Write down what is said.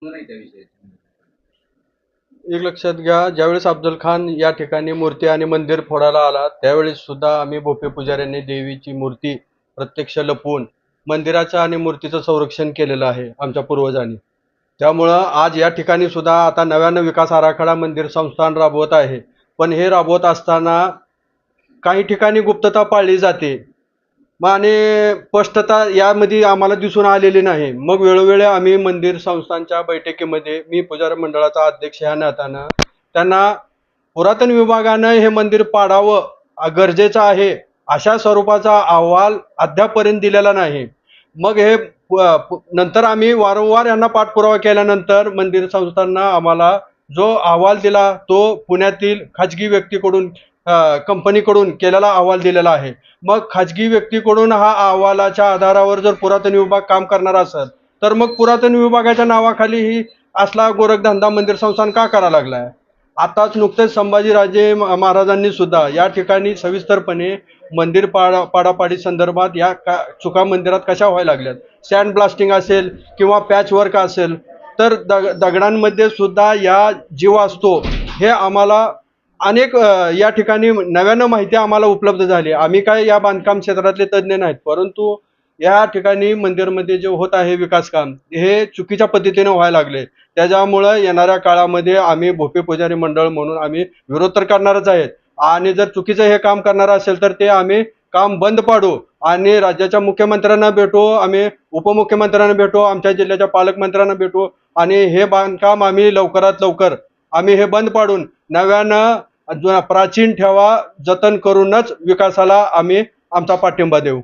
नाही त्याविषयी. एक लक्षात घ्या, ज्यावेळेस अफजल खान या ठिकाणी मूर्ती आणि मंदिर फोडायला आला त्यावेळेस सुद्धा आम्ही भोपे पुजाऱ्यांनी देवीची मूर्ती प्रत्यक्ष लपवून मंदिराचं आणि मूर्तीचं संरक्षण केलेलं आहे आमच्या पूर्वजांनी. त्यामुळं आज या ठिकाणी सुद्धा आता नव्यानं विकास आराखडा मंदिर संस्थान राबवत आहे. पण हे राबवत असताना काही ठिकाणी गुप्तता पाळली जाते. मग आणि स्पष्टता यामध्ये आम्हाला दिसून आलेली नाही. मग वेळोवेळी आम्ही मंदिर संस्थानच्या बैठकीमध्ये मी पुजारी मंडळाचा अध्यक्ष ह्या नात्यानं त्यांना पुरातन विभागानं हे मंदिर पाडावं गरजेचं आहे अशा स्वरूपाचा अहवाल अद्यापपर्यंत दिलेला नाही. मग हे नंतर आम्ही वारंवार यांना पाठपुरावा केल्यानंतर मंदिर संस्थांना आम्हाला जो अहवाल दिला तो पुण्यातील खाजगी व्यक्तीकडून कंपनीकडून केलेला अहवाल दिलेला आहे. मग खाजगी व्यक्तीकडून हा अहवालाच्या आधारावर जर पुरातन विभाग काम करणार असेल तर मग पुरातन विभागाच्या नावाखाली ही असला गोरखधंदा मंदिर संस्थान का करायला लागलाय? आताच नुकतेच संभाजीराजे महाराजांनी सुद्धा या ठिकाणी सविस्तरपणे मंदिर पाडापाडी संदर्भात या चुका मंदिरात कशा व्हायला लागल्यात, सँड ब्लास्टिंग असेल किंवा पॅच वर्क असेल तर दगडांमध्ये सुद्धा या जीव असतो हे आम्हाला अनेक या ठिकाणी नव्यानं माहिती आम्हाला उपलब्ध झाली. आम्ही काय या बांधकाम क्षेत्रातले तज्ज्ञ नाहीत, परंतु या ठिकाणी मंदिरमध्ये जे होत आहे विकास काम हे चुकीच्या पद्धतीने व्हायला लागले. त्याच्यामुळं येणाऱ्या काळामध्ये आम्ही भोपे पुजारी मंडळ म्हणून आम्ही विरोध तर करणारच आहेत आणि जर चुकीचं हे काम करणार असेल तर ते आम्ही काम बंद पाडू आणि राज्याच्या मुख्यमंत्र्यांना भेटू, आम्ही उपमुख्यमंत्र्यांना भेटू, आमच्या जिल्ह्याच्या पालकमंत्र्यांना भेटू आणि हे बांधकाम आम्ही लवकरात लवकर आम्ही हे बंद पाडून नव्यानं प्राचीन ठेवा जतन करूनच विकासाला आम्ही आमचा पाठिंबा देऊ.